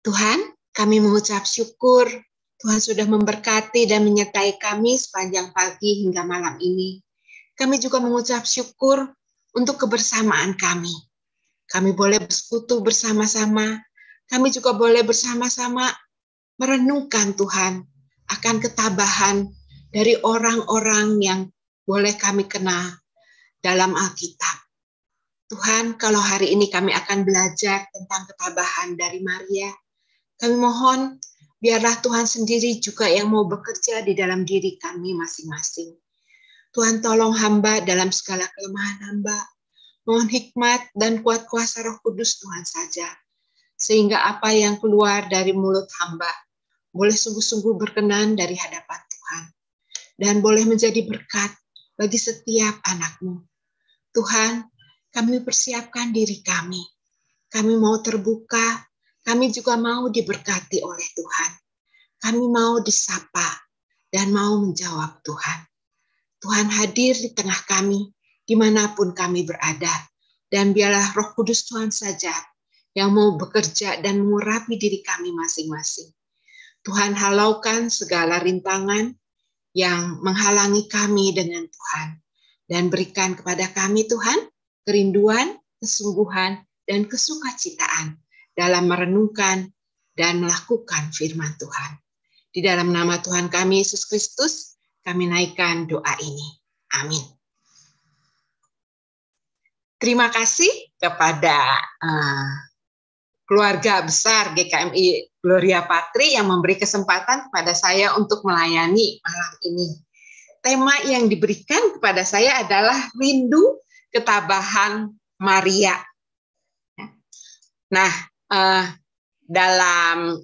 Tuhan, kami mengucap syukur Tuhan sudah memberkati dan menyertai kami sepanjang pagi hingga malam ini. Kami juga mengucap syukur untuk kebersamaan kami. Kami boleh bersekutu bersama-sama. Kami juga boleh bersama-sama merenungkan Tuhan akan ketabahan dari orang-orang yang boleh kami kenal dalam Alkitab. Tuhan, kalau hari ini kami akan belajar tentang ketabahan dari Maria, kami mohon biarlah Tuhan sendiri juga yang mau bekerja di dalam diri kami masing-masing. Tuhan tolong hamba dalam segala kelemahan hamba. Mohon hikmat dan kuat kuasa Roh Kudus Tuhan saja. Sehingga apa yang keluar dari mulut hamba boleh sungguh-sungguh berkenan dari hadapan Tuhan. Dan boleh menjadi berkat bagi setiap anak-Mu. Tuhan, kami persiapkan diri kami. Kami mau terbuka. Kami juga mau diberkati oleh Tuhan. Kami mau disapa dan mau menjawab Tuhan. Tuhan hadir di tengah kami, dimanapun kami berada. Dan biarlah Roh Kudus Tuhan saja yang mau bekerja dan mengurapi diri kami masing-masing. Tuhan halaukan segala rintangan yang menghalangi kami dengan Tuhan. Dan berikan kepada kami Tuhan kerinduan, kesungguhan, dan kesukacitaan dalam merenungkan dan melakukan firman Tuhan. Di dalam nama Tuhan kami, Yesus Kristus, kami naikkan doa ini. Amin. Terima kasih kepada keluarga besar GKMI Gloria Patri yang memberi kesempatan kepada saya untuk melayani malam ini. Tema yang diberikan kepada saya adalah rindu ketabahan Maria. Nah, dalam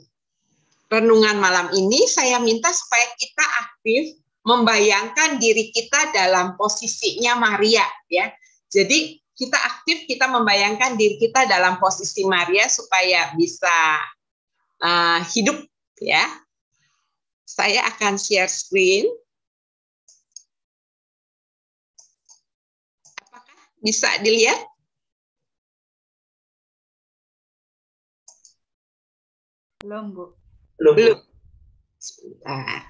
renungan malam ini saya minta supaya kita aktif membayangkan diri kita dalam posisinya Maria, ya. Jadi kita aktif, kita membayangkan diri kita dalam posisi Maria supaya bisa hidup, ya. Saya akan share screen. Apakah bisa dilihat? Belum, Bu. Belum. Sebentar.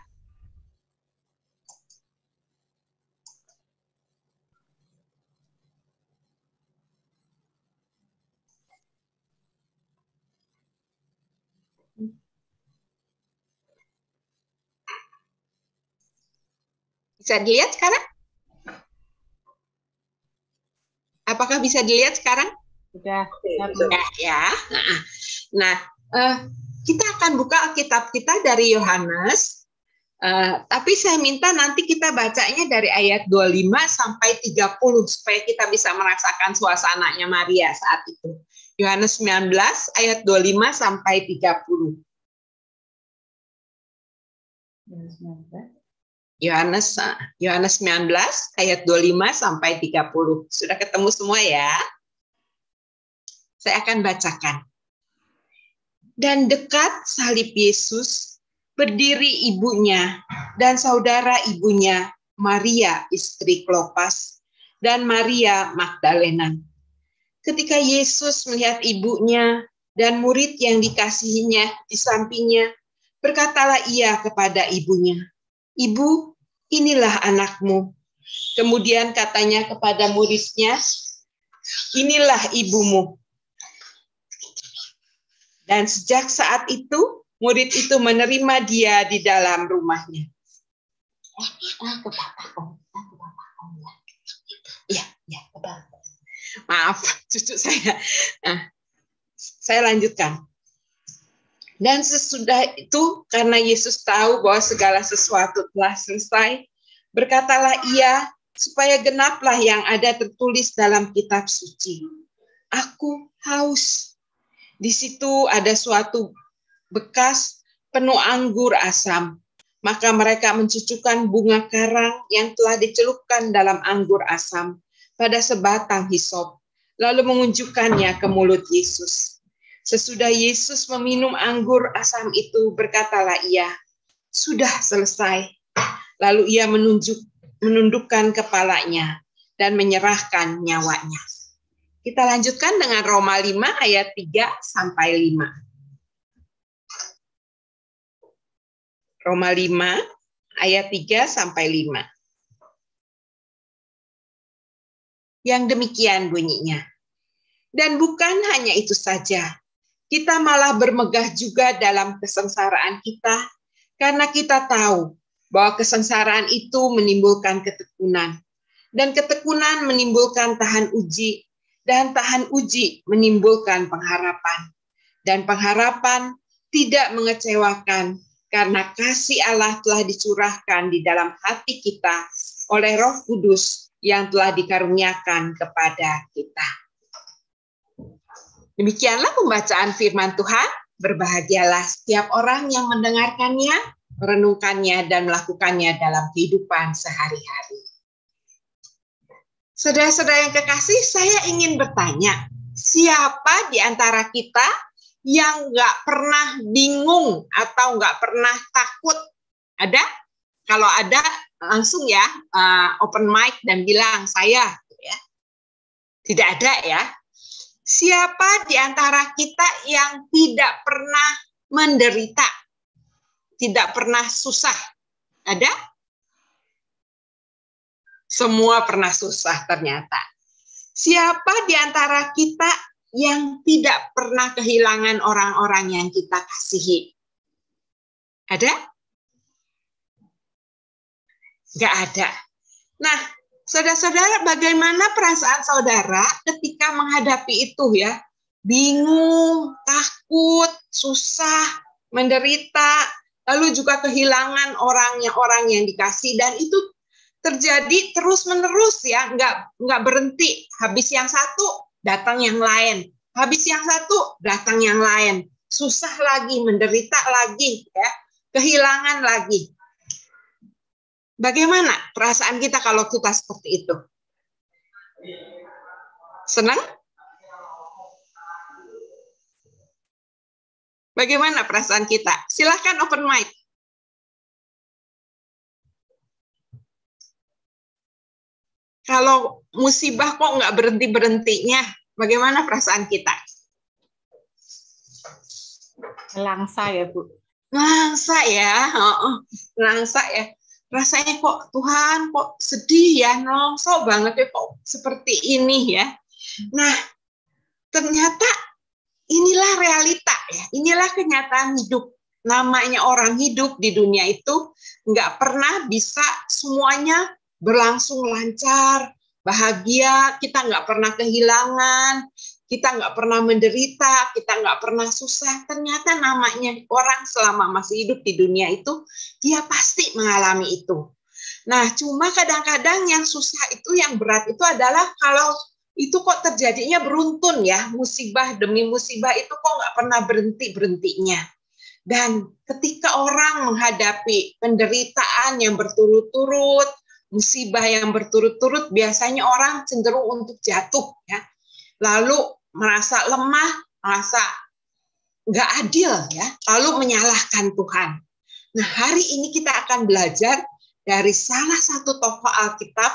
Bisa dilihat sekarang? Apakah bisa dilihat sekarang? Sudah. Ya. Nah, kita akan buka Alkitab kita dari Yohanes, tapi saya minta nanti kita bacanya dari ayat 25 sampai 30 supaya kita bisa merasakan suasananya Maria saat itu. Yohanes 19 ayat 25 sampai 30. Yohanes 19 ayat 25 sampai 30. Sudah ketemu semua ya? Saya akan bacakan. Dan dekat salib Yesus berdiri ibunya dan saudara ibunya Maria istri Klopas dan Maria Magdalena. Ketika Yesus melihat ibunya dan murid yang dikasihinya di sampingnya, berkatalah ia kepada ibunya, "Ibu, inilah anakmu." Kemudian katanya kepada muridnya, "Inilah ibumu." Dan sejak saat itu, murid itu menerima dia di dalam rumahnya. Ya, maaf, cucu saya. Saya lanjutkan. Dan sesudah itu, karena Yesus tahu bahwa segala sesuatu telah selesai, berkatalah ia, supaya genaplah yang ada tertulis dalam kitab suci. Aku haus. Di situ ada suatu bekas penuh anggur asam. Maka mereka mencucukkan bunga karang yang telah dicelupkan dalam anggur asam pada sebatang hisop, lalu mengunjukkannya ke mulut Yesus. Sesudah Yesus meminum anggur asam itu, berkatalah ia, "Sudah selesai." Lalu ia menundukkan kepalanya dan menyerahkan nyawanya. Kita lanjutkan dengan Roma 5 ayat 3 sampai 5. Roma 5 ayat 3 sampai 5. Yang demikian bunyinya. Dan bukan hanya itu saja, kita malah bermegah juga dalam kesengsaraan kita, karena kita tahu bahwa kesengsaraan itu menimbulkan ketekunan, dan ketekunan menimbulkan tahan uji, dan tahan uji menimbulkan pengharapan. Dan pengharapan tidak mengecewakan, karena kasih Allah telah dicurahkan di dalam hati kita oleh Roh Kudus yang telah dikaruniakan kepada kita. Demikianlah pembacaan firman Tuhan. Berbahagialah setiap orang yang mendengarkannya, merenungkannya, dan melakukannya dalam kehidupan sehari-hari. Saudara-saudara yang kekasih, saya ingin bertanya, siapa di antara kita yang nggak pernah bingung atau nggak pernah takut? Ada? Kalau ada, langsung ya open mic dan bilang saya. Ya. Tidak ada ya. Siapa di antara kita yang tidak pernah menderita? Tidak pernah susah? Ada? Semua pernah susah ternyata. Siapa di antara kita yang tidak pernah kehilangan orang-orang yang kita kasihi? Ada? Nggak ada. Nah, saudara-saudara, bagaimana perasaan saudara ketika menghadapi itu ya? Bingung, takut, susah, menderita, lalu juga kehilangan orang yang dikasih, dan itu terjadi terus-menerus ya, nggak berhenti. Habis yang satu, datang yang lain. Habis yang satu, datang yang lain. Susah lagi, menderita lagi, ya, kehilangan lagi. Bagaimana perasaan kita kalau kita seperti itu? Senang? Bagaimana perasaan kita? Silahkan open mic. Kalau musibah kok nggak berhenti-berhentinya, bagaimana perasaan kita? Langsa ya, Bu. Langsa ya, langsa ya. Rasanya kok Tuhan kok sedih ya, nongso banget ya kok seperti ini ya. Nah, ternyata inilah realita ya, inilah kenyataan hidup. Namanya orang hidup di dunia itu nggak pernah bisa semuanya berlangsung lancar, bahagia, kita nggak pernah kehilangan, kita nggak pernah menderita, kita nggak pernah susah. Ternyata namanya orang selama masih hidup di dunia itu, dia pasti mengalami itu. Nah, cuma kadang-kadang yang susah itu, yang berat itu adalah kalau itu kok terjadinya beruntun ya, musibah demi musibah itu kok nggak pernah berhenti-berhentinya. Dan ketika orang menghadapi penderitaan yang berturut-turut, musibah yang berturut-turut, biasanya orang cenderung untuk jatuh ya. Lalu merasa lemah, merasa nggak adil ya, lalu menyalahkan Tuhan. Nah, hari ini kita akan belajar dari salah satu tokoh Alkitab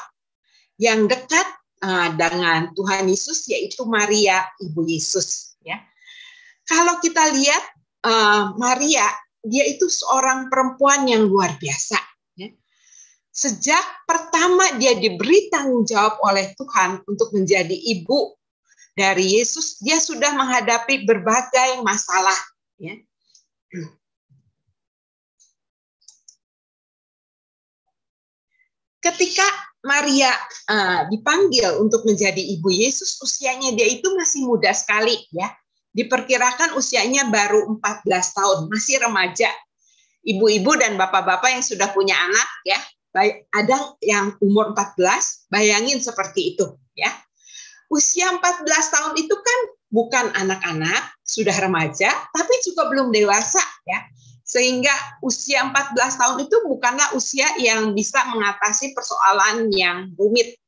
yang dekat dengan Tuhan Yesus, yaitu Maria, Ibu Yesus ya. Kalau kita lihat Maria, dia itu seorang perempuan yang luar biasa ya. Sejak pertama dia diberi tanggung jawab oleh Tuhan untuk menjadi ibu dari Yesus, dia sudah menghadapi berbagai masalah. Ya. Ketika Maria dipanggil untuk menjadi ibu Yesus, usianya dia itu masih muda sekali. Ya. Diperkirakan usianya baru 14 tahun, masih remaja. Ibu-ibu dan bapak-bapak yang sudah punya anak, ya, ada yang umur 14, bayangin seperti itu. Ya. Usia 14 tahun itu kan bukan anak-anak, sudah remaja, tapi juga belum dewasa ya. Sehingga usia 14 tahun itu bukanlah usia yang bisa mengatasi persoalan yang rumit.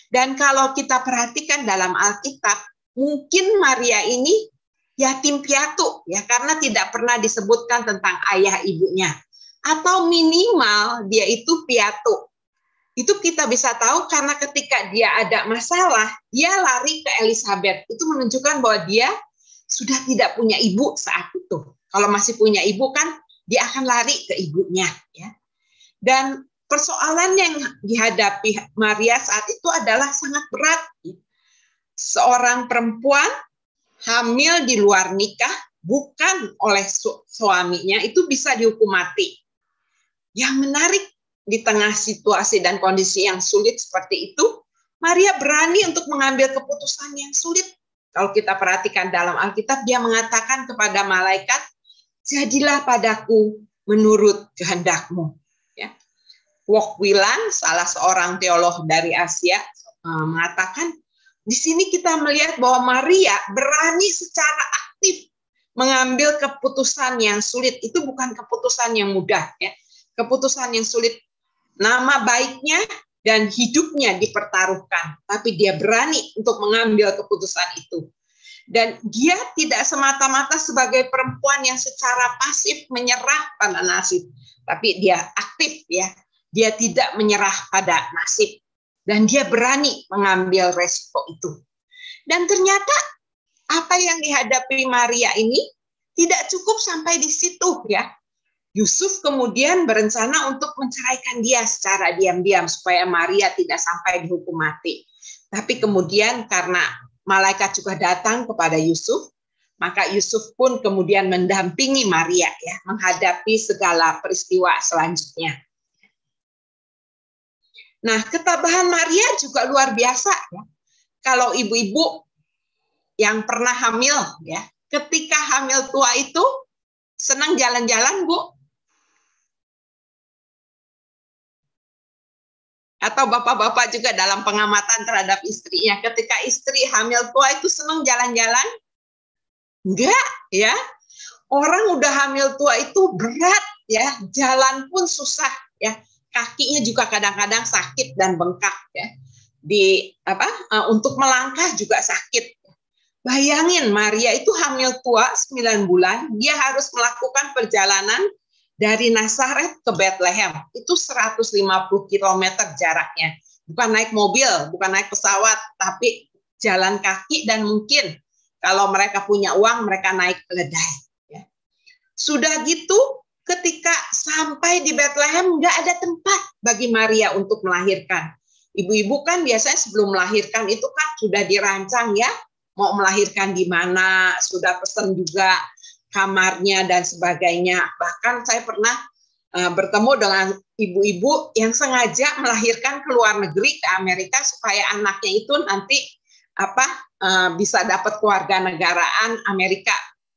Dan kalau kita perhatikan dalam Alkitab, mungkin Maria ini yatim piatu ya, karena tidak pernah disebutkan tentang ayah ibunya. Atau minimal dia itu piatu. Itu kita bisa tahu karena ketika dia ada masalah, dia lari ke Elizabeth. Itu menunjukkan bahwa dia sudah tidak punya ibu saat itu. Kalau masih punya ibu kan dia akan lari ke ibunya, ya. Dan persoalan yang dihadapi Maria saat itu adalah sangat berat. Seorang perempuan hamil di luar nikah bukan oleh suaminya itu bisa dihukum mati. Yang menarik di tengah situasi dan kondisi yang sulit seperti itu, Maria berani untuk mengambil keputusan yang sulit. Kalau kita perhatikan dalam Alkitab, dia mengatakan kepada malaikat, jadilah padaku menurut kehendakmu. Ya. Wok Wilan, salah seorang teolog dari Asia, mengatakan, di sini kita melihat bahwa Maria berani secara aktif mengambil keputusan yang sulit. Itu bukan keputusan yang mudah, ya. Keputusan yang sulit, nama baiknya dan hidupnya dipertaruhkan, tapi dia berani untuk mengambil keputusan itu. Dan dia tidak semata-mata sebagai perempuan yang secara pasif menyerah pada nasib, tapi dia aktif, ya. Dia tidak menyerah pada nasib, dan dia berani mengambil resiko itu. Dan ternyata apa yang dihadapi Maria ini tidak cukup sampai di situ, ya. Yusuf kemudian berencana untuk menceraikan dia secara diam-diam supaya Maria tidak sampai dihukum mati. Tapi kemudian karena malaikat juga datang kepada Yusuf, maka Yusuf pun kemudian mendampingi Maria, ya, menghadapi segala peristiwa selanjutnya. Nah, ketabahan Maria juga luar biasa, ya. Kalau ibu-ibu yang pernah hamil, ya, ketika hamil tua itu senang jalan-jalan, Bu? Atau bapak-bapak juga dalam pengamatan terhadap istrinya, ketika istri hamil tua itu senang jalan-jalan? Enggak, ya. Orang udah hamil tua itu berat, ya, jalan pun susah, ya. Kakinya juga kadang-kadang sakit dan bengkak, ya. Untuk melangkah juga sakit. Bayangin, Maria itu hamil tua 9 bulan, dia harus melakukan perjalanan dari Nazaret ke Bethlehem. Itu 150 km jaraknya. Bukan naik mobil, bukan naik pesawat, tapi jalan kaki, dan mungkin kalau mereka punya uang, mereka naik keledai. Ya. Sudah gitu, ketika sampai di Bethlehem, nggak ada tempat bagi Maria untuk melahirkan. Ibu-ibu kan biasanya sebelum melahirkan itu kan sudah dirancang, ya, mau melahirkan di mana, sudah pesan juga kamarnya dan sebagainya. Bahkan saya pernah bertemu dengan ibu-ibu yang sengaja melahirkan ke luar negeri, ke Amerika, supaya anaknya itu nanti bisa dapat kewarganegaraan Amerika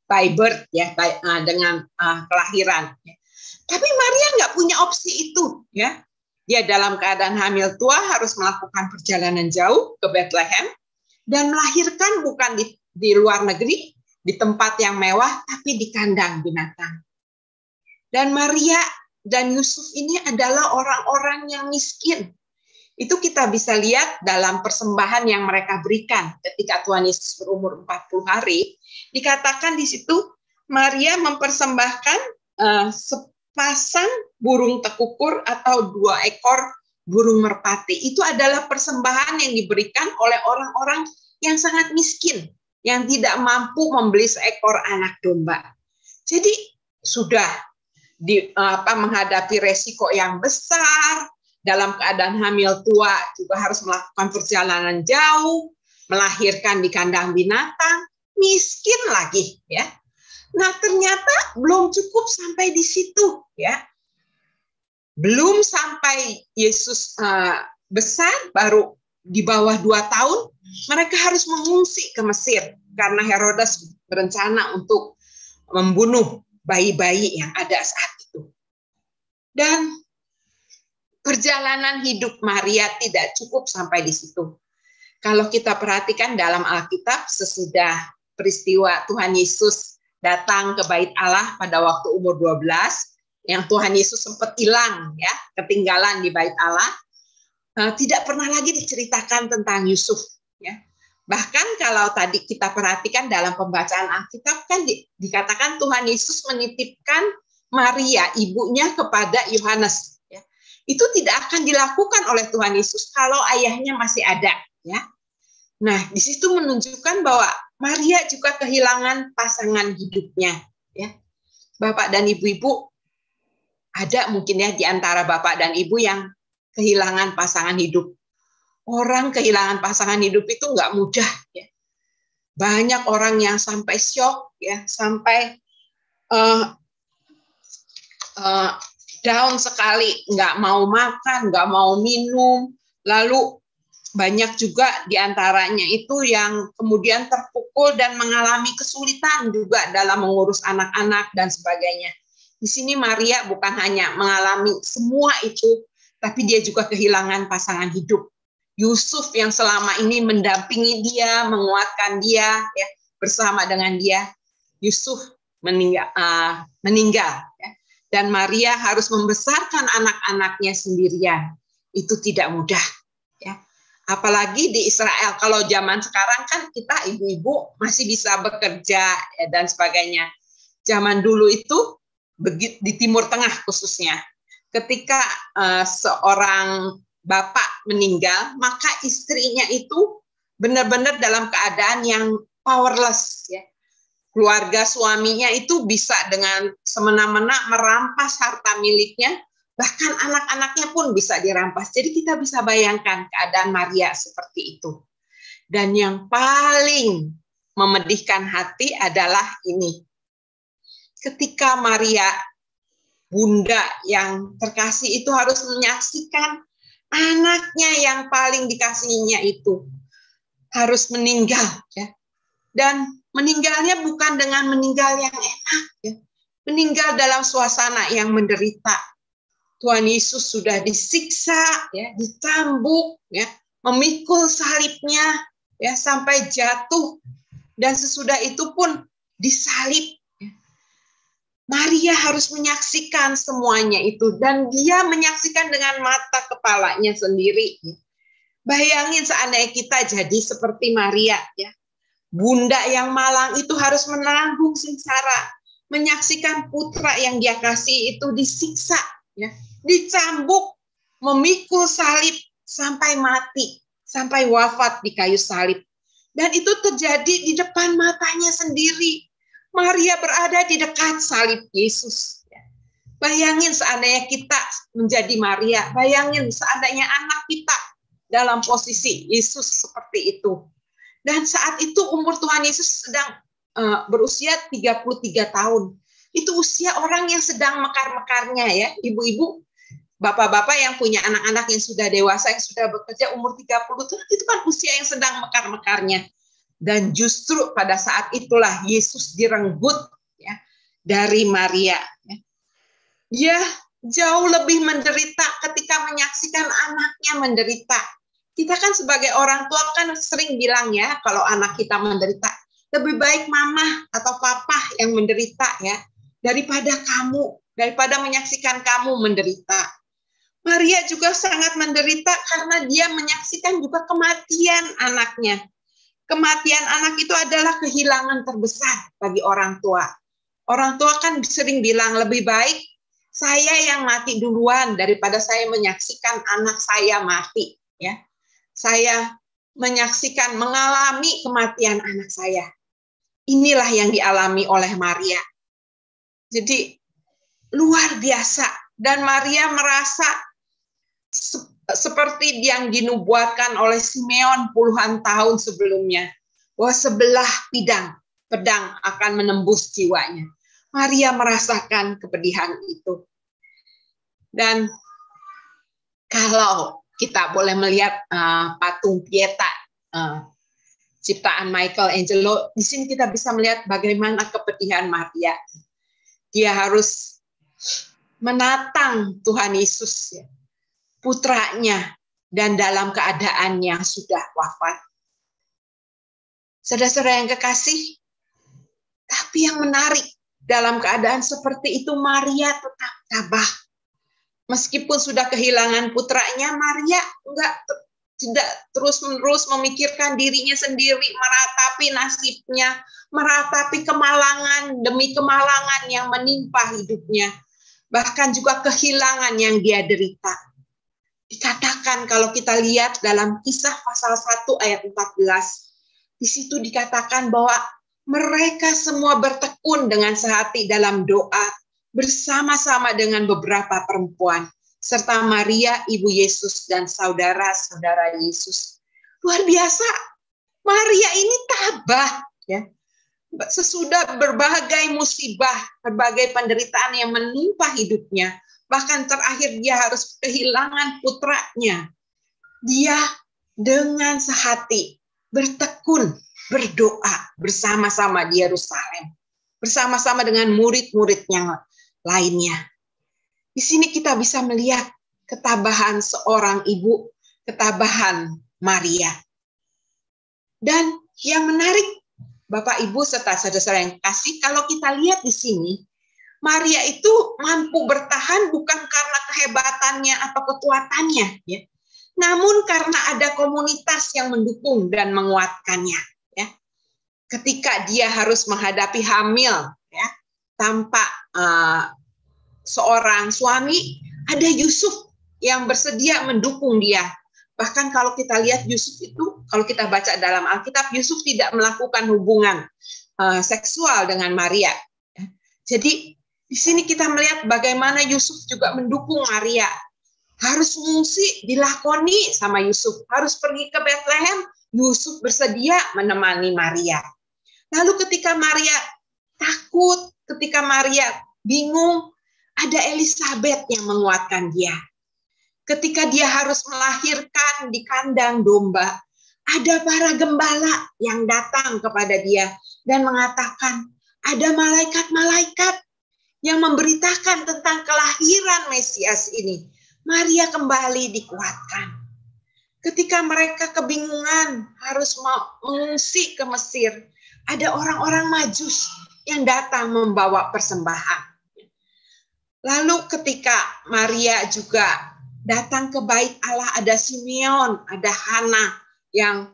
by birth, ya, dengan kelahiran. Tapi Maria nggak punya opsi itu, ya. Dia dalam keadaan hamil tua harus melakukan perjalanan jauh ke Bethlehem dan melahirkan bukan di luar negeri, di tempat yang mewah, tapi di kandang binatang. Dan Maria dan Yusuf ini adalah orang-orang yang miskin. Itu kita bisa lihat dalam persembahan yang mereka berikan ketika Tuhan Yesus berumur 40 hari. Dikatakan di situ, Maria mempersembahkan sepasang burung tekukur atau 2 ekor burung merpati. Itu adalah persembahan yang diberikan oleh orang-orang yang sangat miskin, yang tidak mampu membeli seekor anak domba. Jadi sudah menghadapi resiko yang besar, dalam keadaan hamil tua juga harus melakukan perjalanan jauh, melahirkan di kandang binatang, miskin lagi, ya. Nah, ternyata belum cukup sampai di situ, ya. Belum sampai Yesus besar, baru di bawah 2 tahun, mereka harus mengungsi ke Mesir karena Herodes berencana untuk membunuh bayi-bayi yang ada saat itu. Dan perjalanan hidup Maria tidak cukup sampai di situ. Kalau kita perhatikan dalam Alkitab, sesudah peristiwa Tuhan Yesus datang ke Bait Allah pada waktu umur 12, yang Tuhan Yesus sempat hilang, ya, ketinggalan di Bait Allah, tidak pernah lagi diceritakan tentang Yusuf, ya. Bahkan kalau tadi kita perhatikan dalam pembacaan Alkitab kan dikatakan Tuhan Yesus menitipkan Maria, ibunya, kepada Yohanes. Ya. Itu tidak akan dilakukan oleh Tuhan Yesus kalau ayahnya masih ada. Ya. Nah, di situ menunjukkan bahwa Maria juga kehilangan pasangan hidupnya. Ya. Bapak dan Ibu-ibu, Ada mungkin ya di antara Bapak dan Ibu yang kehilangan pasangan hidup. Orang kehilangan pasangan hidup itu nggak mudah ya. Banyak orang yang sampai shock ya, sampai down sekali, nggak mau makan, nggak mau minum. Lalu banyak juga di antaranya itu yang kemudian terpukul dan mengalami kesulitan juga dalam mengurus anak-anak dan sebagainya. Di sini Maria bukan hanya mengalami semua itu, tapi dia juga kehilangan pasangan hidup. Yusuf yang selama ini mendampingi dia, menguatkan dia, ya, bersama dengan dia, Yusuf meninggal. Ya. Dan Maria harus membesarkan anak-anaknya sendirian. Itu tidak mudah. Ya. Apalagi di Israel, kalau zaman sekarang kan kita ibu-ibu masih bisa bekerja ya, dan sebagainya. Zaman dulu itu di Timur Tengah khususnya, ketika seorang bapak meninggal, maka istrinya itu benar-benar dalam keadaan yang powerless. Ya. Keluarga suaminya itu bisa dengan semena-mena merampas harta miliknya, bahkan anak-anaknya pun bisa dirampas. Jadi kita bisa bayangkan keadaan Maria seperti itu. Dan yang paling memedihkan hati adalah ini. Ketika Maria, bunda yang terkasih itu harus menyaksikan anaknya yang paling dikasihinya itu harus meninggal. Ya. Dan meninggalnya bukan dengan meninggal yang enak. Ya. Meninggal dalam suasana yang menderita. Tuhan Yesus sudah disiksa, ya, dicambuk, ya, memikul salibnya, ya, sampai jatuh, dan sesudah itu pun disalib. Ya. Maria harus menyaksikan semuanya itu, dan dia menyaksikan dengan mata kepalanya sendiri. Ya. Bayangin seandainya kita jadi seperti Maria, ya, bunda yang malang itu harus menanggung sengsara, menyaksikan putra yang dia kasih itu disiksa, ya, dicambuk, memikul salib sampai mati, sampai wafat di kayu salib. Dan itu terjadi di depan matanya sendiri. Maria berada di dekat salib Yesus. Bayangin seandainya kita menjadi Maria, bayangin seandainya anak kita dalam posisi Yesus seperti itu. Dan saat itu umur Tuhan Yesus sedang berusia 33 tahun. Itu usia orang yang sedang mekar-mekarnya ya, ibu-ibu, bapak-bapak yang punya anak-anak yang sudah dewasa, yang sudah bekerja umur 30 tahun, itu kan usia yang sedang mekar-mekarnya. Dan justru pada saat itulah Yesus direnggut ya, dari Maria. Ya. Dia jauh lebih menderita ketika menyaksikan anaknya menderita. Kita kan sebagai orang tua kan sering bilang ya, kalau anak kita menderita, lebih baik mama atau papa yang menderita ya, daripada kamu, daripada menyaksikan kamu menderita. Maria juga sangat menderita karena dia menyaksikan juga kematian anaknya. Kematian anak itu adalah kehilangan terbesar bagi orang tua. Orang tua kan sering bilang lebih baik saya yang mati duluan daripada saya menyaksikan anak saya mati. Ya, saya menyaksikan, mengalami kematian anak saya. Inilah yang dialami oleh Maria. Jadi luar biasa. Dan Maria merasa seperti yang dinubuatkan oleh Simeon puluhan tahun sebelumnya, bahwa sebelah pedang akan menembus jiwanya. Maria merasakan kepedihan itu. Dan kalau kita boleh melihat patung Pieta, ciptaan Michelangelo, di sini kita bisa melihat bagaimana kepedihan Maria. Dia harus menatang Tuhan Yesus, ya, putranya, dan dalam keadaan yang sudah wafat. Saudara-saudara yang kekasih, tapi yang menarik, dalam keadaan seperti itu Maria tetap tabah. Meskipun sudah kehilangan putranya, Maria tidak terus-menerus memikirkan dirinya sendiri, meratapi nasibnya, meratapi kemalangan demi kemalangan yang menimpa hidupnya, bahkan juga kehilangan yang dia derita. Dikatakan kalau kita lihat dalam Kisah pasal 1 ayat 14, di situ dikatakan bahwa mereka semua bertekun dengan sehati dalam doa bersama-sama dengan beberapa perempuan, serta Maria, ibu Yesus, dan saudara-saudara Yesus. Luar biasa, Maria ini tabah, ya. Sesudah berbagai musibah, berbagai penderitaan yang menimpa hidupnya, bahkan terakhir dia harus kehilangan putranya. Dia dengan sehati bertekun, berdoa bersama-sama di Yerusalem, bersama-sama dengan murid-murid yang lainnya. Di sini kita bisa melihat ketabahan seorang ibu, ketabahan Maria. Dan yang menarik, Bapak, Ibu, serta saudara-saudara yang kasih, kalau kita lihat di sini, Maria itu mampu bertahan bukan karena kehebatannya atau kekuatannya, ya, namun karena ada komunitas yang mendukung dan menguatkannya. Ya. Ketika dia harus menghadapi hamil, ya, tanpa seorang suami, ada Yusuf yang bersedia mendukung dia. Bahkan kalau kita lihat Yusuf itu, kalau kita baca dalam Alkitab, Yusuf tidak melakukan hubungan seksual dengan Maria. Jadi di sini kita melihat bagaimana Yusuf juga mendukung Maria. Harus mengungsi dilakoni sama Yusuf. Harus pergi ke Bethlehem, Yusuf bersedia menemani Maria. Lalu ketika Maria takut, ketika Maria bingung, ada Elisabeth yang menguatkan dia. Ketika dia harus melahirkan di kandang domba, ada para gembala yang datang kepada dia dan mengatakan, ada malaikat-malaikat yang memberitakan tentang kelahiran Mesias ini. Maria kembali dikuatkan. Ketika mereka kebingungan harus mengungsi ke Mesir, ada orang-orang Majus yang datang membawa persembahan. Lalu ketika Maria juga datang ke bait Allah, ada Simeon, ada Hana yang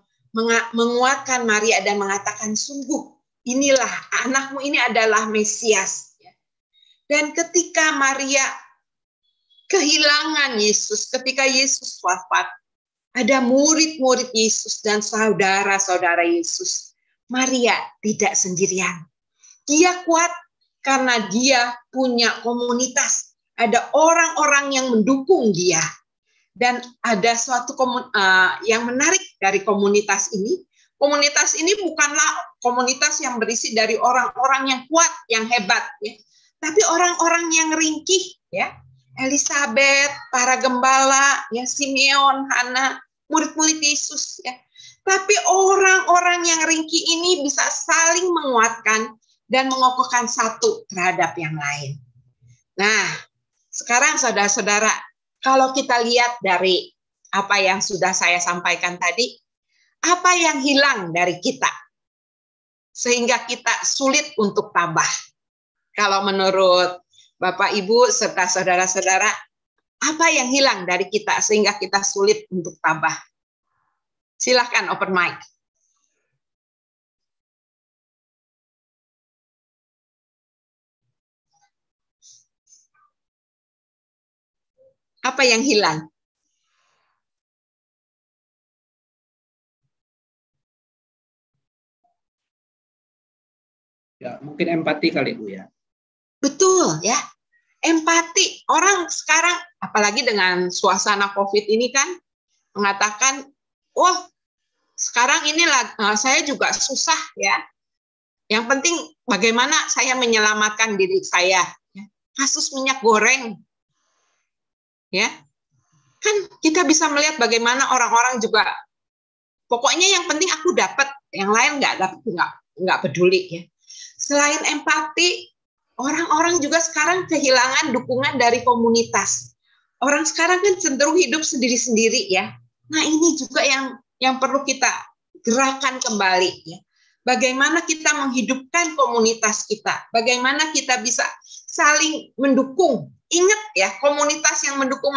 menguatkan Maria dan mengatakan, sungguh inilah anakmu ini adalah Mesias. Dan ketika Maria kehilangan Yesus, ketika Yesus wafat, ada murid-murid Yesus dan saudara-saudara Yesus. Maria tidak sendirian. Dia kuat karena dia punya komunitas. Ada orang-orang yang mendukung dia. Dan ada suatu yang menarik dari komunitas ini. Komunitas ini bukanlah komunitas yang berisi dari orang-orang yang kuat, yang hebat, ya. Tapi orang-orang yang ringkih, ya. Elisabeth, para gembala, ya, Simeon, Hana, murid-murid Yesus, ya. Tapi orang-orang yang ringkih ini bisa saling menguatkan dan mengokohkan satu terhadap yang lain. Nah, sekarang saudara-saudara, kalau kita lihat dari apa yang sudah saya sampaikan tadi, apa yang hilang dari kita sehingga kita sulit untuk tabah? Kalau menurut Bapak, Ibu, serta saudara-saudara, apa yang hilang dari kita sehingga kita sulit untuk tabah? Silahkan open mic. Apa yang hilang? Ya, mungkin empati kali, Bu, ya. Betul, ya. Empati. Orang sekarang, apalagi dengan suasana COVID ini kan, mengatakan, oh, sekarang inilah saya juga susah, ya. Yang penting bagaimana saya menyelamatkan diri saya. Kasus minyak goreng, ya, kan kita bisa melihat bagaimana orang-orang juga, pokoknya yang penting aku dapat, yang lain nggak dapat, nggak peduli, ya. Selain empati, orang-orang juga sekarang kehilangan dukungan dari komunitas. Orang sekarang kan cenderung hidup sendiri-sendiri, ya. Nah, ini juga yang perlu kita gerakan kembali, ya. Bagaimana kita menghidupkan komunitas kita? Bagaimana kita bisa saling mendukung? Ingat, ya, komunitas yang mendukung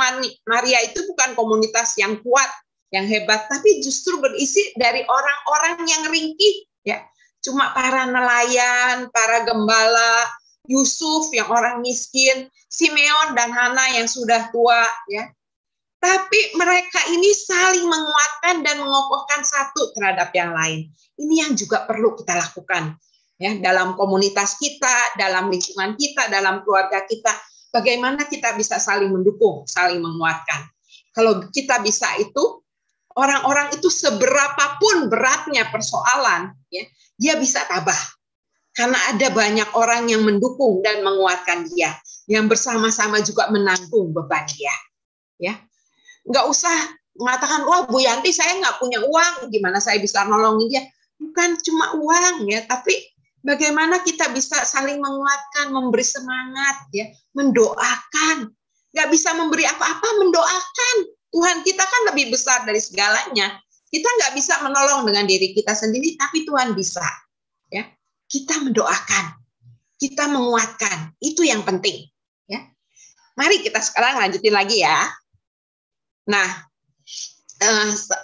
Maria itu bukan komunitas yang kuat, yang hebat, tapi justru berisi dari orang-orang yang ringkih, ya. Cuma para nelayan, para gembala, Yusuf yang orang miskin, Simeon dan Hana yang sudah tua, ya. Tapi mereka ini saling menguatkan dan mengokohkan satu terhadap yang lain. Ini yang juga perlu kita lakukan. Ya, dalam komunitas kita, dalam lingkungan kita, dalam keluarga kita, bagaimana kita bisa saling mendukung, saling menguatkan. Kalau kita bisa itu, orang-orang itu seberapapun beratnya persoalan, ya, dia bisa tabah. Karena ada banyak orang yang mendukung dan menguatkan dia, yang bersama-sama juga menanggung beban dia. Ya, nggak usah mengatakan, wah Bu Yanti saya nggak punya uang, gimana saya bisa nolongin dia? Bukan cuma uang ya, tapi bagaimana kita bisa saling menguatkan, memberi semangat, ya, mendoakan. Nggak bisa memberi apa-apa, mendoakan. Tuhan kita kan lebih besar dari segalanya. Kita nggak bisa menolong dengan diri kita sendiri, tapi Tuhan bisa. Ya, kita mendoakan, kita menguatkan, itu yang penting. Ya, mari kita sekarang lanjutin lagi ya. Nah,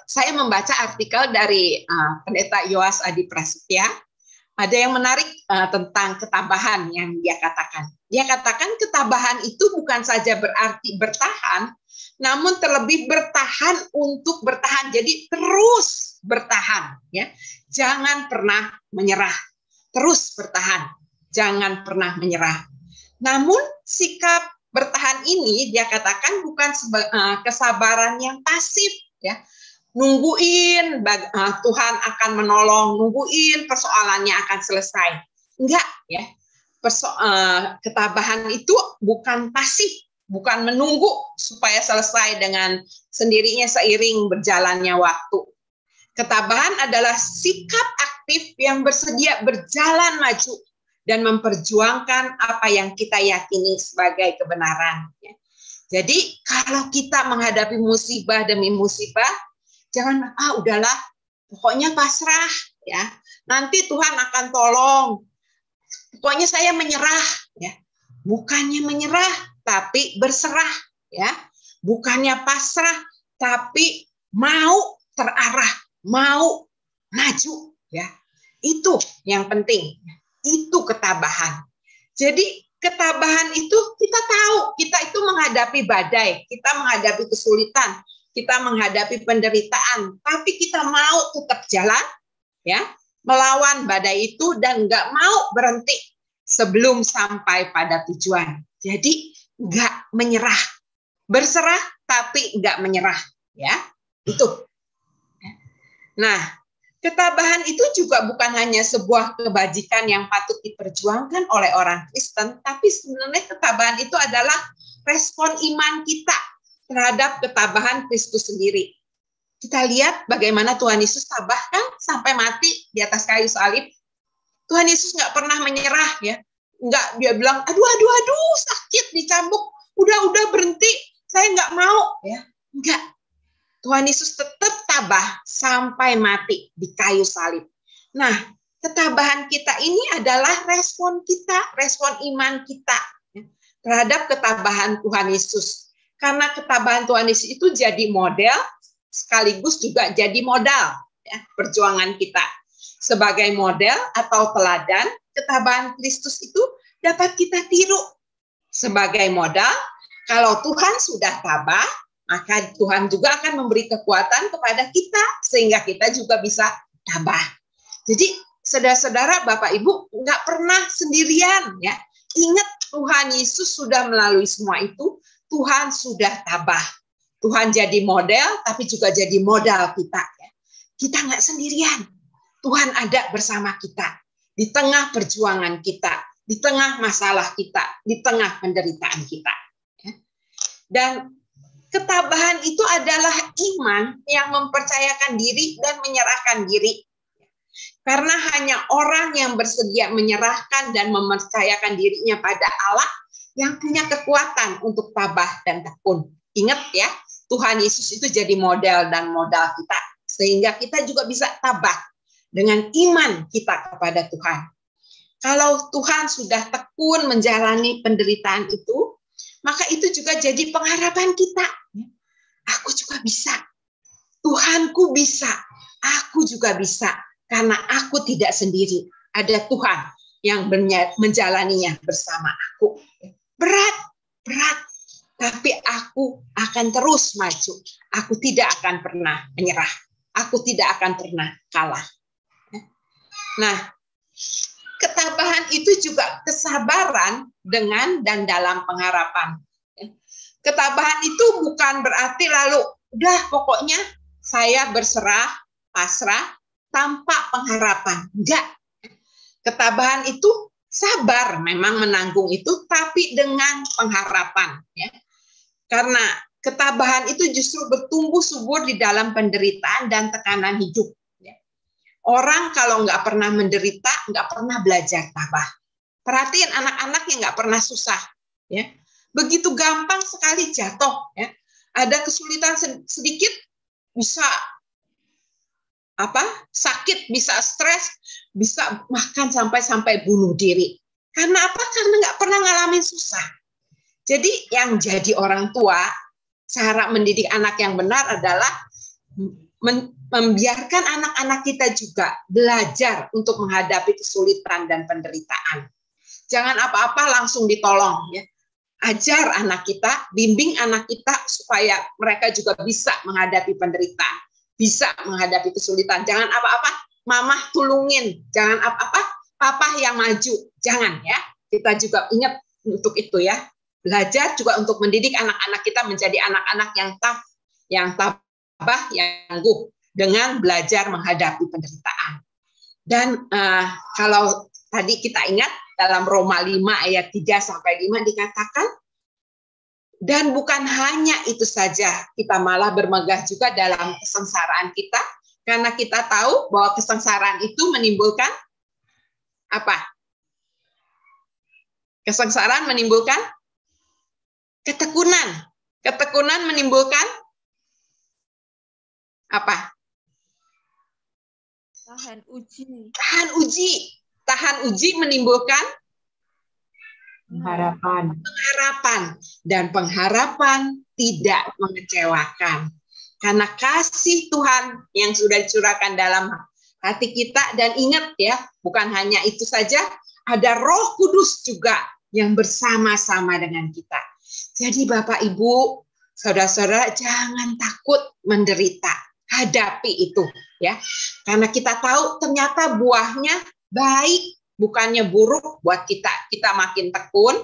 saya membaca artikel dari Pendeta Yoas Adi Prasetya. Ada yang menarik tentang ketabahan yang dia katakan. Dia katakan ketabahan itu bukan saja berarti bertahan, namun terlebih bertahan untuk bertahan. Jadi terus bertahan, ya. Jangan pernah menyerah. Terus bertahan. Jangan pernah menyerah. Namun sikap bertahan ini dia katakan bukan kesabaran yang pasif, ya. Nungguin Tuhan akan menolong, nungguin persoalannya akan selesai. Enggak, ya. Ketabahan itu bukan pasif, bukan menunggu supaya selesai dengan sendirinya seiring berjalannya waktu. Ketabahan adalah sikap aktif yang bersedia berjalan maju dan memperjuangkan apa yang kita yakini sebagai kebenaran. Jadi kalau kita menghadapi musibah demi musibah, jangan udahlah, pokoknya pasrah ya. Nanti Tuhan akan tolong. Pokoknya saya menyerah ya. Bukannya menyerah tapi berserah ya. Bukannya pasrah tapi mau terarah, mau maju ya. Itu yang penting. Itu ketabahan. Jadi ketabahan itu kita tahu, kita itu menghadapi badai, kita menghadapi kesulitan, kita menghadapi penderitaan, tapi kita mau tetap jalan, ya, melawan badai itu dan nggak mau berhenti sebelum sampai pada tujuan. Jadi nggak menyerah, berserah tapi nggak menyerah, ya, itu. Nah, ketabahan itu juga bukan hanya sebuah kebajikan yang patut diperjuangkan oleh orang Kristen, tapi sebenarnya ketabahan itu adalah respon iman kita terhadap ketabahan Kristus sendiri. Kita lihat bagaimana Tuhan Yesus tabah kan sampai mati di atas kayu salib. Tuhan Yesus nggak pernah menyerah ya, nggak dia bilang aduh sakit dicambuk, udah berhenti, saya nggak mau ya, nggak. Tuhan Yesus tetap tabah sampai mati di kayu salib. Nah, ketabahan kita ini adalah respon kita, respon iman kita ya, terhadap ketabahan Tuhan Yesus. Karena ketabahan Tuhan Yesus itu jadi model, sekaligus juga jadi modal ya, perjuangan kita. Sebagai model atau teladan, ketabahan Kristus itu dapat kita tiru. Sebagai modal, kalau Tuhan sudah tabah, maka Tuhan juga akan memberi kekuatan kepada kita, sehingga kita juga bisa tabah. Jadi, saudara-saudara, Bapak Ibu, nggak pernah sendirian ya. Ingat, Tuhan Yesus sudah melalui semua itu, Tuhan sudah tabah. Tuhan jadi model, tapi juga jadi modal kita. Ya. Kita nggak sendirian. Tuhan ada bersama kita. Di tengah perjuangan kita. Di tengah masalah kita. Di tengah penderitaan kita. Ya. Dan ketabahan itu adalah iman yang mempercayakan diri dan menyerahkan diri. Karena hanya orang yang bersedia menyerahkan dan mempercayakan dirinya pada Allah yang punya kekuatan untuk tabah dan tekun. Ingat ya, Tuhan Yesus itu jadi model dan modal kita. Sehingga kita juga bisa tabah dengan iman kita kepada Tuhan. Kalau Tuhan sudah tekun menjalani penderitaan itu, maka itu juga jadi pengharapan kita. Aku juga bisa. Tuhanku bisa. Aku juga bisa. Karena aku tidak sendiri. Ada Tuhan yang menjalaninya bersama aku. Berat. Tapi aku akan terus maju. Aku tidak akan pernah menyerah. Aku tidak akan pernah kalah. Nah, Ketabahan itu juga kesabaran dengan dan dalam pengharapan. Ketabahan itu bukan berarti lalu udah pokoknya saya berserah, pasrah tanpa pengharapan. Enggak. Ketabahan itu sabar memang menanggung itu, tapi dengan pengharapan. Ya. Karena ketabahan itu justru bertumbuh subur di dalam penderitaan dan tekanan hidup. Orang kalau nggak pernah menderita, nggak pernah belajar tabah. Perhatiin anak-anak yang nggak pernah susah. Ya. Begitu gampang sekali jatuh. Ya. Ada kesulitan sedikit, bisa sakit, bisa stres, bisa bahkan sampai bunuh diri. Karena apa? Karena nggak pernah ngalamin susah. Jadi yang jadi orang tua, cara mendidik anak yang benar adalah membiarkan anak-anak kita juga belajar untuk menghadapi kesulitan dan penderitaan. Jangan apa-apa langsung ditolong. Ya. Ajar anak kita, bimbing anak kita supaya mereka juga bisa menghadapi penderitaan, bisa menghadapi kesulitan. Jangan apa-apa, mamah tulungin. Jangan apa-apa, papa yang maju. Jangan ya. Kita juga ingat untuk itu ya. Belajar juga untuk mendidik anak-anak kita menjadi anak-anak yang tough, yang tabah, yang tangguh dengan belajar menghadapi penderitaan. Dan kalau tadi kita ingat dalam Roma 5 ayat 3-5 dikatakan, dan bukan hanya itu saja, kita malah bermegah juga dalam kesengsaraan kita, karena kita tahu bahwa kesengsaraan itu menimbulkan apa? Kesengsaraan menimbulkan ketekunan. Ketekunan menimbulkan apa? Tahan uji. Tahan uji. Tahan uji menimbulkan Harapan. pengharapan. Dan pengharapan tidak mengecewakan. Karena kasih Tuhan yang sudah dicurahkan dalam hati kita. Dan ingat ya, bukan hanya itu saja, ada Roh Kudus juga yang bersama-sama dengan kita. Jadi Bapak Ibu, saudara-saudara, jangan takut menderita. Hadapi itu ya. Karena kita tahu ternyata buahnya baik, bukannya buruk buat kita. Kita makin tekun,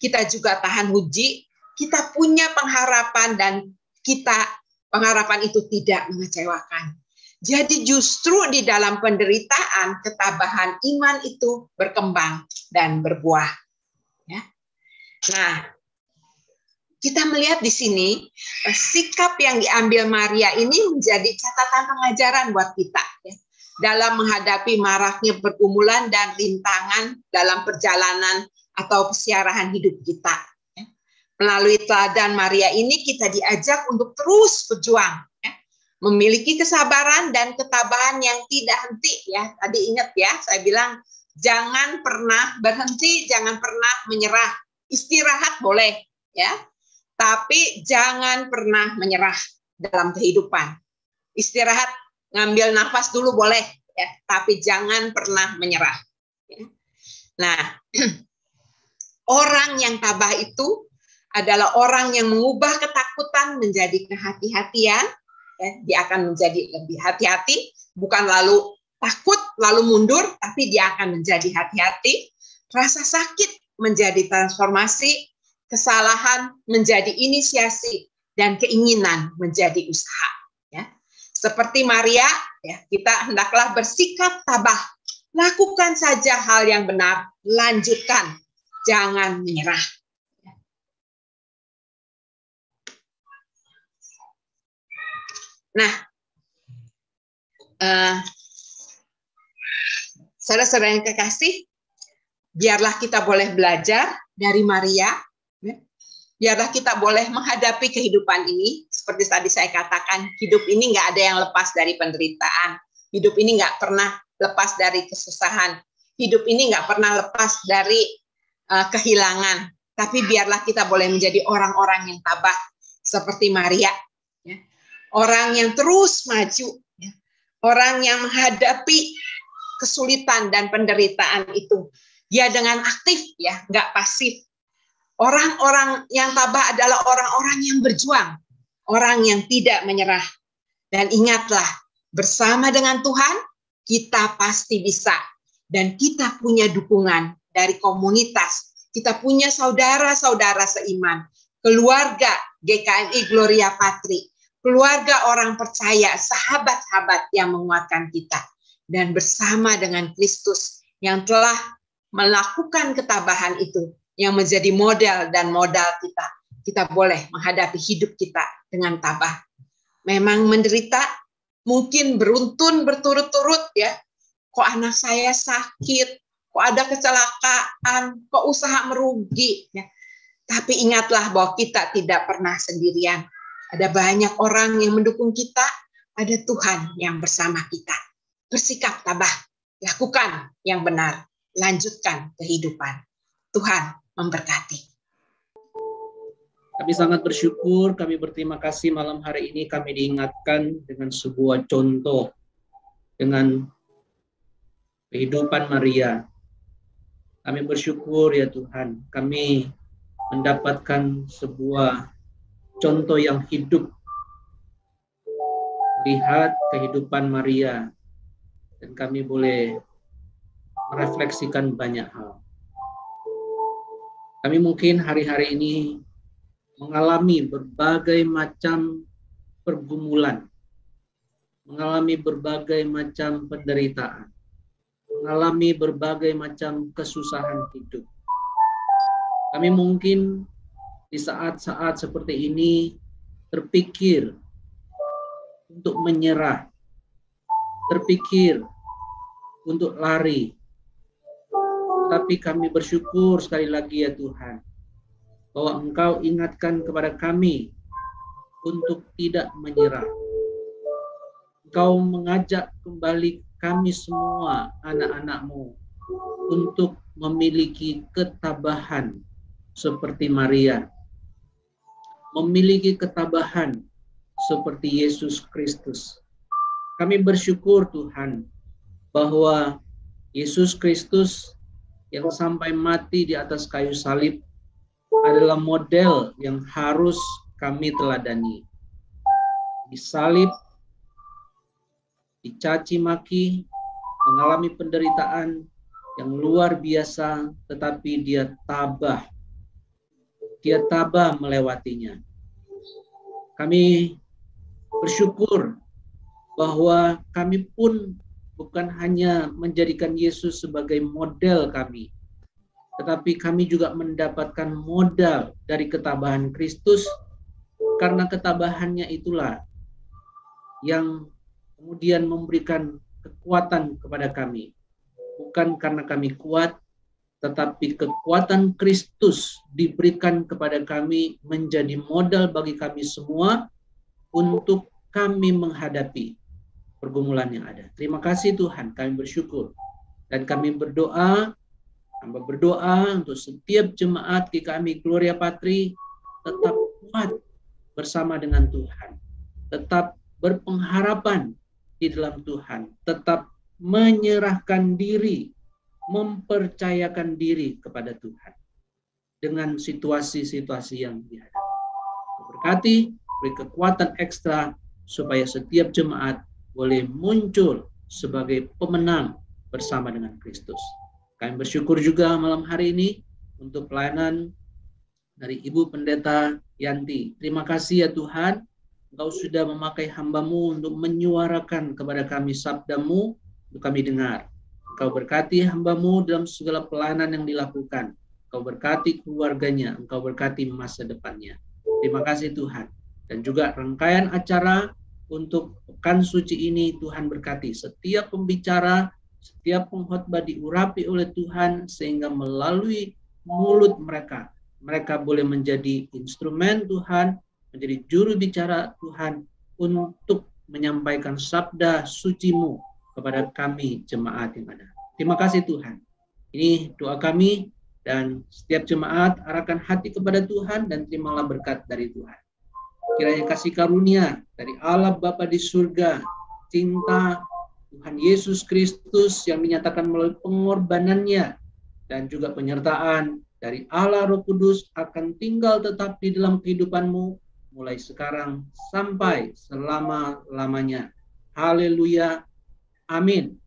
kita juga tahan uji, kita punya pengharapan dan pengharapan itu tidak mengecewakan. Jadi justru di dalam penderitaan, ketabahan iman itu berkembang dan berbuah. Ya. Nah, kita melihat di sini sikap yang diambil Maria ini menjadi catatan pengajaran buat kita ya, dalam menghadapi maraknya pergumulan dan rintangan dalam perjalanan atau pesiarahan hidup kita. Ya. Melalui teladan Maria ini kita diajak untuk terus berjuang, ya, memiliki kesabaran dan ketabahan yang tidak henti. Ya, tadi ingat ya, saya bilang jangan pernah berhenti, jangan pernah menyerah. Istirahat boleh, ya. Tapi jangan pernah menyerah dalam kehidupan. Istirahat, ngambil nafas dulu boleh, ya, tapi jangan pernah menyerah. Ya. Nah, orang yang tabah itu adalah orang yang mengubah ketakutan menjadi kehati-hatian. Ya, dia akan menjadi lebih hati-hati, bukan lalu takut, lalu mundur, tapi dia akan menjadi hati-hati. Rasa sakit menjadi transformasi, kesalahan menjadi inisiasi, dan keinginan menjadi usaha. Ya. Seperti Maria, ya, kita hendaklah bersikap tabah. Lakukan saja hal yang benar, lanjutkan, jangan menyerah. Nah, saudara-saudara yang kekasih, biarlah kita boleh belajar dari Maria. Biarlah kita boleh menghadapi kehidupan ini. Seperti tadi saya katakan, hidup ini nggak ada yang lepas dari penderitaan. Hidup ini nggak pernah lepas dari kesusahan. Hidup ini nggak pernah lepas dari kehilangan. Tapi biarlah kita boleh menjadi orang-orang yang tabah. Seperti Maria. Ya. Orang yang terus maju. Ya. Orang yang menghadapi kesulitan dan penderitaan itu. Dia dengan aktif, ya, nggak pasif. Orang-orang yang tabah adalah orang-orang yang berjuang, orang yang tidak menyerah. Dan ingatlah, bersama dengan Tuhan, kita pasti bisa. Dan kita punya dukungan dari komunitas. Kita punya saudara-saudara seiman, keluarga GKMI Gloria Patri, keluarga orang percaya, sahabat-sahabat yang menguatkan kita. Dan bersama dengan Kristus yang telah melakukan ketabahan itu, yang menjadi model dan modal kita, kita boleh menghadapi hidup kita dengan tabah. Memang menderita, mungkin beruntun berturut-turut ya. Kok anak saya sakit, kok ada kecelakaan, kok usaha merugi. Ya. Tapi ingatlah bahwa kita tidak pernah sendirian. Ada banyak orang yang mendukung kita, ada Tuhan yang bersama kita. Bersikap tabah, lakukan yang benar, lanjutkan kehidupan. Tuhan memberkati. Kami sangat bersyukur, kami berterima kasih malam hari ini kami diingatkan dengan sebuah contoh, dengan kehidupan Maria. Kami bersyukur ya Tuhan, kami mendapatkan sebuah contoh yang hidup. Lihat kehidupan Maria, dan kami boleh merefleksikan banyak hal. Kami mungkin hari-hari ini mengalami berbagai macam pergumulan, mengalami berbagai macam penderitaan, mengalami berbagai macam kesusahan hidup. Kami mungkin di saat-saat seperti ini terpikir untuk menyerah, terpikir untuk lari. Tapi kami bersyukur sekali lagi ya Tuhan, bahwa Engkau ingatkan kepada kami untuk tidak menyerah. Engkau mengajak kembali kami semua anak-anak-Mu untuk memiliki ketabahan seperti Maria, memiliki ketabahan seperti Yesus Kristus. Kami bersyukur Tuhan bahwa Yesus Kristus yang sampai mati di atas kayu salib adalah model yang harus kami teladani. Disalib, dicaci maki, mengalami penderitaan yang luar biasa, tetapi dia tabah. Dia tabah melewatinya. Kami bersyukur bahwa kami pun bukan hanya menjadikan Yesus sebagai model kami, tetapi kami juga mendapatkan modal dari ketabahan Kristus, karena ketabahannya itulah yang kemudian memberikan kekuatan kepada kami. Bukan karena kami kuat, tetapi kekuatan Kristus diberikan kepada kami menjadi modal bagi kami semua untuk kami menghadapi pergumulan yang ada. Terima kasih Tuhan, kami bersyukur. Dan kami berdoa, hamba berdoa untuk setiap jemaat GKMI Gloria Patri tetap kuat bersama dengan Tuhan. Tetap berpengharapan di dalam Tuhan. Tetap menyerahkan diri, mempercayakan diri kepada Tuhan dengan situasi-situasi yang dihadapi. Berkati, beri kekuatan ekstra supaya setiap jemaat boleh muncul sebagai pemenang bersama dengan Kristus. Kami bersyukur juga malam hari ini untuk pelayanan dari Ibu Pendeta Yanti. Terima kasih ya Tuhan, Engkau sudah memakai hamba-Mu untuk menyuarakan kepada kami sabda-Mu untuk kami dengar. Engkau berkati hamba-Mu dalam segala pelayanan yang dilakukan. Engkau berkati keluarganya, Engkau berkati masa depannya. Terima kasih Tuhan. Dan juga rangkaian acara untuk pekan suci ini Tuhan berkati. Setiap pembicara, setiap pengkhotbah diurapi oleh Tuhan sehingga melalui mulut mereka, mereka boleh menjadi instrumen Tuhan, menjadi juru bicara Tuhan untuk menyampaikan sabda suci-Mu kepada kami jemaat yang ada. Terima kasih Tuhan. Ini doa kami, dan setiap jemaat arahkan hati kepada Tuhan dan terimalah berkat dari Tuhan. Kiranya kasih karunia dari Allah Bapa di surga, cinta Tuhan Yesus Kristus yang dinyatakan melalui pengorbanannya, dan juga penyertaan dari Allah Roh Kudus akan tinggal tetap di dalam kehidupanmu mulai sekarang sampai selama-lamanya. Haleluya. Amin.